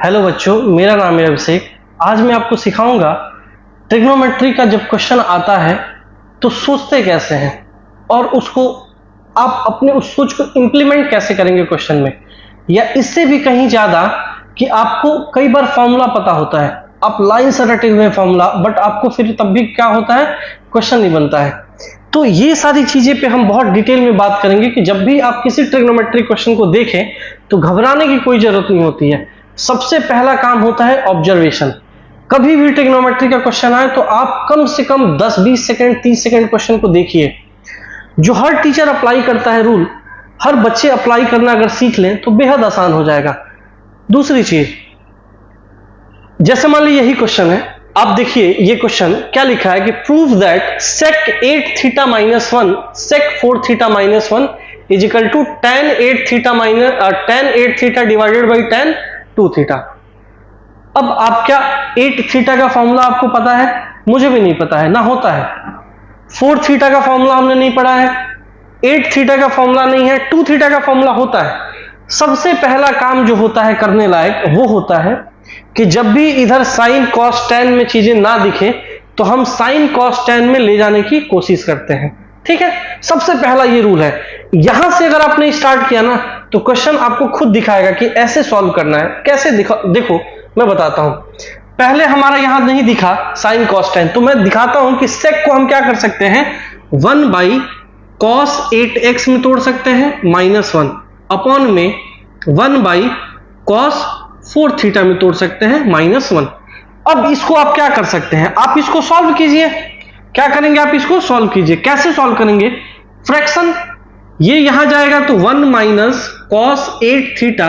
Hello बच्चों, मेरा नाम है अभिषेक। आज मैं आपको सिखाऊंगा ट्रिग्नोमेट्री का जब क्वेश्चन आता है तो सोचते कैसे हैं और उसको आप अपने उस सोच को इम्प्लीमेंट कैसे करेंगे क्वेश्चन में, या इससे भी कहीं ज्यादा कि आपको कई बार फॉर्मूला पता होता है, आप लाइन से रटे हुए फॉर्मूला, बट आपको फिर तब भी क्या होता है, क्वेश्चन नहीं बनता है। तो ये सारी चीजें पे हम बहुत डिटेल में बात करेंगे कि जब भी आप किसी ट्रिग्नोमेट्री क्वेश्चन को देखें तो घबराने की कोई जरूरत नहीं होती है। सबसे पहला काम होता है ऑब्जर्वेशन। कभी भी ट्रिग्नोमेट्री का क्वेश्चन आए तो आप कम से कम 10-20 सेकंड 30 सेकंड क्वेश्चन को देखिए। जो हर टीचर अप्लाई करता है रूल, हर बच्चे अप्लाई करना अगर सीख लें तो बेहद आसान हो जाएगा। दूसरी चीज, जैसे मान लीजिए यही क्वेश्चन है, आप देखिए ये क्वेश्चन क्या लिखा है कि prove that sec 8 theta minus 1 sec 4 theta minus 1 is equal to tan 8 theta divided by tan 2 theta. अब आप क्या 8 थीटा का फॉर्मूला आपको पता है? मुझे भी नहीं पता है, ना होता है। 4 थीटा का फॉर्मूला हमने नहीं पढ़ा है, 8 थीटा का फॉर्मूला नहीं है, 2 थीटा का फॉर्मूला होता है। सबसे पहला काम जो होता है करने लायक वो होता है कि जब भी इधर साइन कॉस टेन में चीजें ना दिखे तो हम साइन कॉस टेन में ले जाने की कोशिश करते हैं। ठीक है, सबसे पहला ये रूल है। यहां से अगर आपने स्टार्ट किया ना तो क्वेश्चन आपको खुद दिखाएगा कि ऐसे सॉल्व करना है। कैसे देखो मैं बताता हूं। पहले हमारा यहां नहीं दिखा साइन कॉस टेन, तो मैं दिखाता हूं कि सेक को हम क्या कर सकते हैं, 1 बाई कॉस 8x में तोड़ सकते हैं -1 अपॉन में 1 बाई कॉस 4 थीटा में तोड़ सकते हैं -1। अब इसको आप क्या कर सकते हैं, आप इसको सॉल्व कीजिए। क्या करेंगे, आप इसको सॉल्व कीजिए। कैसे सॉल्व करेंगे, फ्रैक्शन, ये यहां जाएगा तो 1 minus cos 8 theta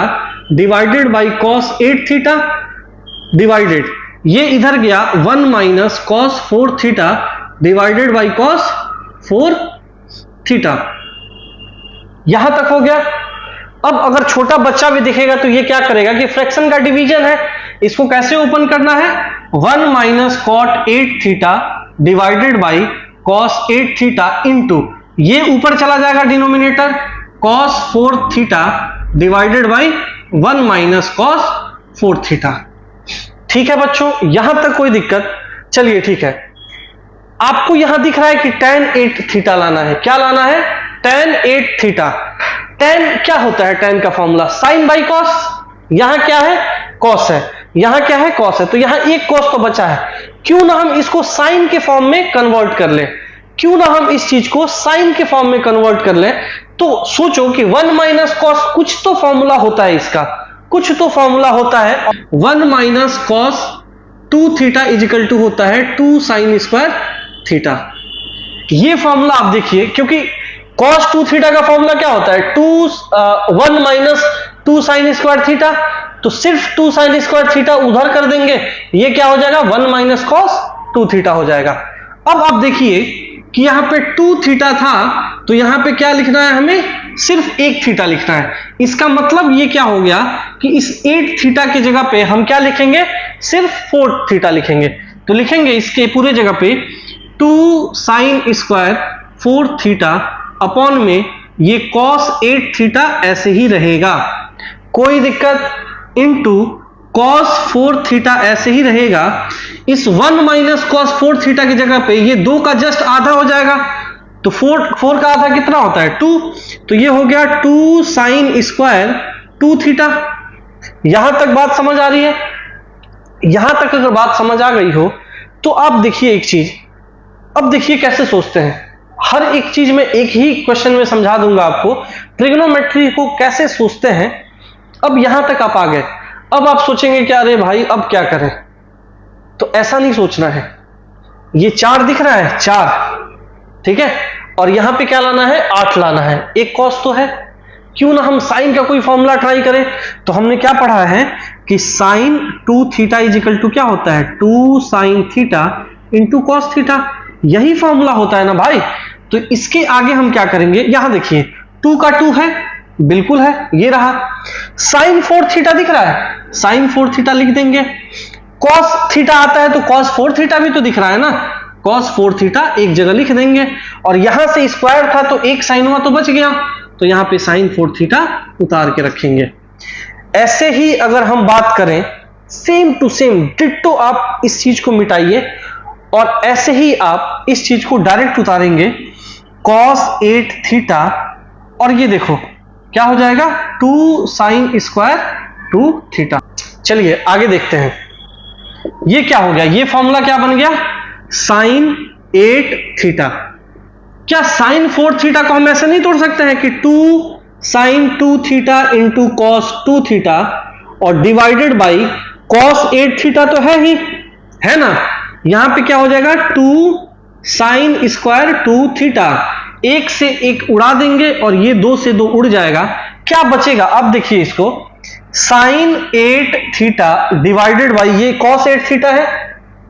divided by cos 8 theta divided, ये इधर गया 1 minus cos 4 theta divided by cos 4 theta. यहां तक हो गया। अब अगर छोटा बच्चा भी दिखेगा तो ये क्या करेगा कि फ्रैक्शन का डिवीजन है, इसको कैसे ओपन करना है, 1 minus cot 8 theta divided by cos 8 theta into, ये ऊपर चला जाएगा denominator, cos 4 theta divided by 1 minus cos 4 theta. ठीक है बच्चों, यहां तक कोई दिक्कत? चलिए ठीक है, आपको यहां दिख रहा है कि tan 8 थीटा लाना है। क्या लाना है, tan 8 थीटा। tan क्या होता है, tan का फॉर्मूला साइन बाई कॉस, यहां क्या है, कॉस है, यहां क्या है, कॉस है, तो यहां एक कॉस तो बचा है। क्यों ना हम इसको साइन के फॉर्म में कन्वर्ट कर ले, क्यों ना हम इस चीज को साइन के फॉर्म में कन्वर्ट कर ले। तो सोचो कि 1 माइनस कॉस, कुछ तो फॉर्मूला होता है इसका, कुछ तो फॉर्मूला होता है। 1 minus cos 2 theta is equal to होता है 2 साइन स्क्वायर थीटा। ये फॉर्मूला आप देखिए, क्योंकि cos 2 थीटा का फॉर्मूला क्या होता है, 1 माइनस 2 साइन स्क्वायर थीटा, तो सिर्फ 2 साइन स्क्वायर थीटा उधर कर देंगे, ये क्या हो जाएगा, 1 माइनस कॉस 2 थीटा हो जाएगा। अब आप देखिए कि यहां पे 2 थीटा था तो यहां पे क्या लिखना है, हमें सिर्फ 1 थीटा लिखना है। इसका मतलब ये क्या हो गया कि इस 8 थीटा की जगह पे हम क्या लिखेंगे, सिर्फ 4 थीटा लिखेंगे। तो लिखेंगे इसके पूरे जगह पे 2 साइन स्क्वायर 4 थीटा अपॉन में ये cos 8 थीटा ऐसे ही रहेगा, कोई दिक्कत, इनटू cos 4 थीटा ऐसे ही रहेगा। इस 1 माइनस cos 4 थीटा की जगह पे ये 2 का जस्ट आधा हो जाएगा, तो 4 का आधा कितना होता है, 2, तो ये हो गया 2 साइन स्क्वायर 2 थीटा। यहां तक बात समझ आ रही है? यहां तक अगर बात समझ आ गई हो तो आप देखिए एक चीज, अब देखिए कैसे सोचते हैं। हर एक चीज में एक ही क्वेश्चन में समझा दूंगा आपको ट्रिग्नोमेट्री को कैसे सोचते हैं। अब यहां तक आप आ गए, अब आप सोचेंगे कि अरे भाई अब क्या करें, तो ऐसा नहीं सोचना है। ये 4 दिख रहा है, 4, ठीक है, और यहां पे क्या लाना है, 8 लाना है, एक कॉस तो है, क्यों ना हम साइन का कोई फॉर्मूला ट्राई करें। तो हमने क्या पढ़ा है कि sine 2 theta is equal to क्या होता है, 2 sine theta into cos theta, यही फॉर्मूला होता है ना भाई। तो इसके आगे हम क्या करेंगे, यहां देखिए 2 का 2 है, बिल्कुल है, ये रहा। साइन 4 थीटा दिख रहा है, साइन 4 थीटा लिख देंगे। कॉस थीटा आता है तो कॉस 4 थीटा भी तो दिख रहा है ना, कॉस 4 थीटा एक जगह लिख देंगे, और यहां से स्क्वायर था तो एक साइन हुआ तो बच गया, तो यहां पे साइन 4 थीटा उतार के रखेंगे। ऐसे ही अगर हम बात करें सेम टू सेम डिट्टो आप इस चीज को मिटाइए और ऐसे ही आप इस चीज को डायरेक्ट उतारेंगे cos 8 थीटा और ये देखो क्या हो जाएगा 2 sin स्क्वायर 2 थीटा। चलिए आगे देखते हैं, ये क्या हो गया, ये फॉर्मूला क्या बन गया sin 8 थीटा। क्या sin 4 थीटा को हम ऐसे नहीं तोड़ सकते हैं कि 2 sin 2 theta into cos 2 theta और डिवाइडेड बाई cos 8 थीटा तो है ही, है ना। यहां पे क्या हो जाएगा 2 sin स्क्वायर 2 थीटा, एक से एक उड़ा देंगे और ये 2 से 2 उड़ जाएगा, क्या बचेगा आप देखिए इसको sin 8 थीटा डिवाइडेड बाई ये cos 8 थीटा है,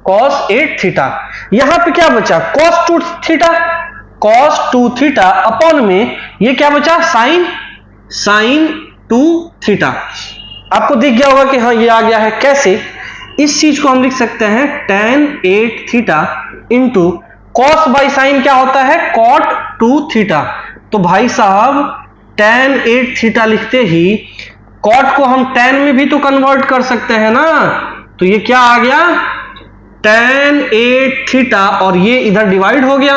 cos 8 थीटा, यहां पे क्या बचा cos 2 theta, cos 2 theta upon में ये क्या बचा sin 2 थीटा। आपको दिख गया होगा कि हाँ ये आ गया है, कैसे, इस चीज को हम लिख सकते हैं tan 8 theta into cos by sine क्या होता है cot 2 थीटा। तो भाई साहब tan 8 थीटा लिखते ही cot को हम tan में भी तो कन्वर्ट कर सकते हैं ना, तो ये क्या आ गया tan 8 थीटा और ये इधर डिवाइड हो गया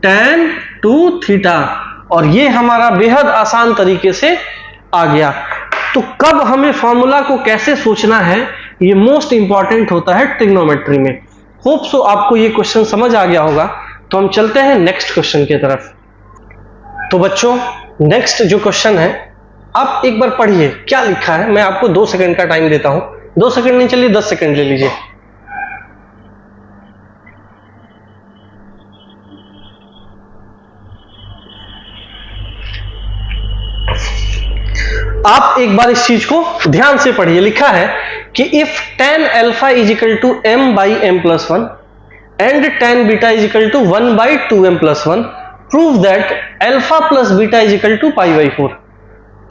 tan 2 थीटा और ये हमारा बेहद आसान तरीके से आ गया। तो कब हमें फॉर्मूला को कैसे सोचना है ये मोस्ट इंपॉर्टेंट होता है ट्रिग्नोमेट्री में। होप सो आपको ये क्वेश्चन समझ आ गया होगा। तो हम चलते हैं नेक्स्ट क्वेश्चन की तरफ। तो बच्चों नेक्स्ट जो क्वेश्चन है आप एक बार पढ़िए क्या लिखा है, मैं आपको 2 सेकंड का टाइम देता हूं, 2 सेकंड नहीं चलिए 10 सेकंड ले लीजिए। आप एक बार इस चीज को ध्यान से पढ़िए, लिखा है कि if tan alpha is equal to m by m plus 1 and tan beta is equal to 1 by 2m plus 1 prove that alpha plus beta is equal to pi by 4।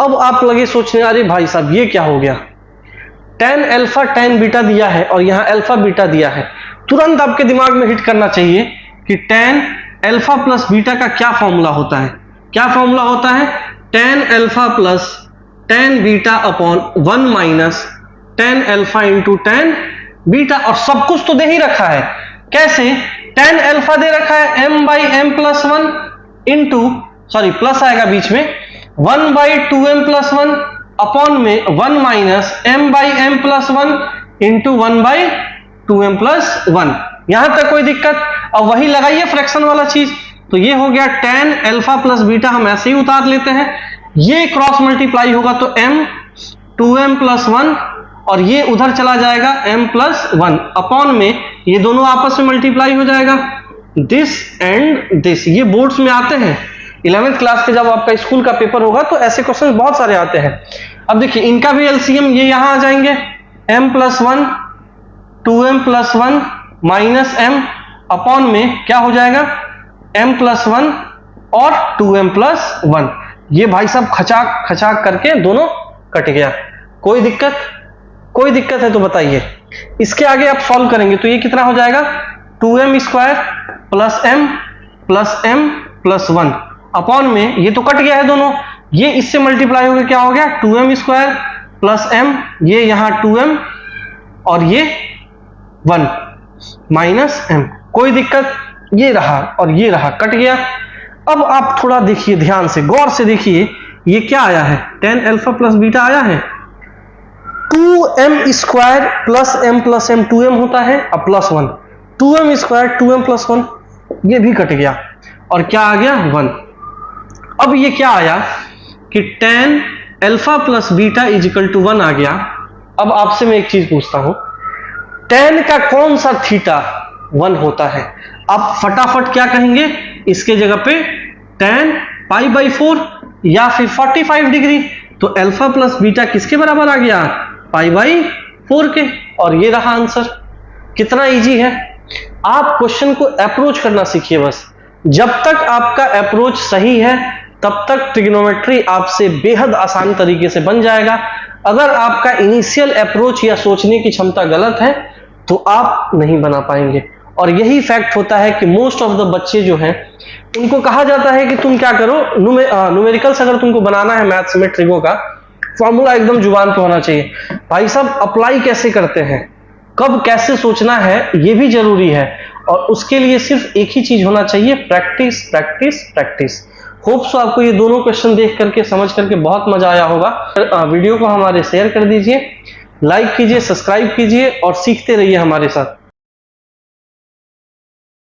अब आप लगे सोचने अरे भाई साहब ये क्या हो गया, tan अल्फा tan बीटा दिया है और यहां अल्फा बीटा दिया है, तुरंत आपके दिमाग में हिट करना चाहिए कि tan अल्फा प्लस बीटा का क्या फॉर्मूला होता है। क्या फॉर्मूला होता है tan alpha plus tan beta upon 1 minus tan alpha into tan beta, और सब कुछ तो दे ही रखा है। कैसे, tan अल्फा दे रखा है m by m plus 1 into sorry plus आएगा बीच में 1 बाई 2m प्लस 1 अपॉन में 1 minus m by m plus 1 into 1 by 2m plus 1। यहां तक कोई दिक्कत। अब वही लगाइए फ्रैक्शन वाला चीज, तो ये हो गया tan अल्फा प्लस बीटा हम ऐसे ही उतार लेते हैं, ये क्रॉस मल्टीप्लाई होगा तो m 2m प्लस 1 और ये उधर चला जाएगा m प्लस 1 अपॉन में ये दोनों आपस में मल्टीप्लाई हो जाएगा दिस एंड दिस। ये बोर्ड्स में आते हैं 11th क्लास के, जब आपका स्कूल का पेपर होगा तो ऐसे क्वेश्चन बहुत सारे आते हैं। अब देखिए इनका भी एलसीएम ये यहां आ जाएंगे m plus 1 2m plus 1 minus m upon में क्या हो जाएगा m प्लस 1 और 2m प्लस 1। ये भाई साहब खचाक खचाक करके दोनों कट गया। कोई दिक्कत, कोई दिक्कत है तो बताइए। इसके आगे आप सॉल्व करेंगे तो ये कितना हो जाएगा 2m square plus m plus 1 upon में ये तो कट गया है दोनों, ये इससे मल्टीप्लाई हो गया क्या हो गया 2m स्क्वायर प्लस m, ये यहां 2m और ये 1 माइनस m। कोई दिक्कत, ये रहा और ये रहा, कट गया। अब आप थोड़ा देखिए ध्यान से गौर से देखिए ये क्या आया है tan अल्फा प्लस बीटा आया है 2m square plus m 2m होता है अब plus 1 2m square 2m plus 1, ये भी कट गया और क्या आ गया 1। अब ये क्या आया कि tan alpha plus beta is equal to 1 आ गया। अब आपसे मैं एक चीज पूछता हूं tan का कौन सा थीटा 1 होता है, आप फटाफट क्या कहेंगे इसके जगह पे tan पाई बाई 4 या फिर 45 डिग्री। तो अल्फा प्लस बीटा किसके बराबर आ गया पाई बाई 4 के, और ये रहा आंसर। कितना इजी है। आप क्वेश्चन को अप्रोच करना सीखिए बस, जब तक आपका अप्रोच सही है तब तक ट्रिग्नोमेट्री आपसे बेहद आसान तरीके से बन जाएगा। अगर आपका इनिशियल अप्रोच या सोचने की क्षमता गलत है तो आप नहीं बना पाएंगे। और यही फैक्ट होता है कि मोस्ट ऑफ द बच्चे जो हैं उनको कहा जाता है कि तुम क्या करो न्यूमेरिकल्स अगर तुमको बनाना है मैथ्स में ट्रिगो का फॉर्मूला एकदम जुबान पे होना चाहिए। भाई साहब अप्लाई कैसे करते हैं, कब कैसे सोचना है, ये भी जरूरी है। और उसके लिए सिर्फ एक ही चीज होना चाहिए, practice practice practice. Hope so आपको ये दोनों क्वेश्चन देख करके समझ करके बहुत मजा आया होगा। वीडियो को हमारे शेयर कर दीजिए, लाइक कीजिए, सब्सक्राइब कीजिए और सीखते रहिए हमारे साथ।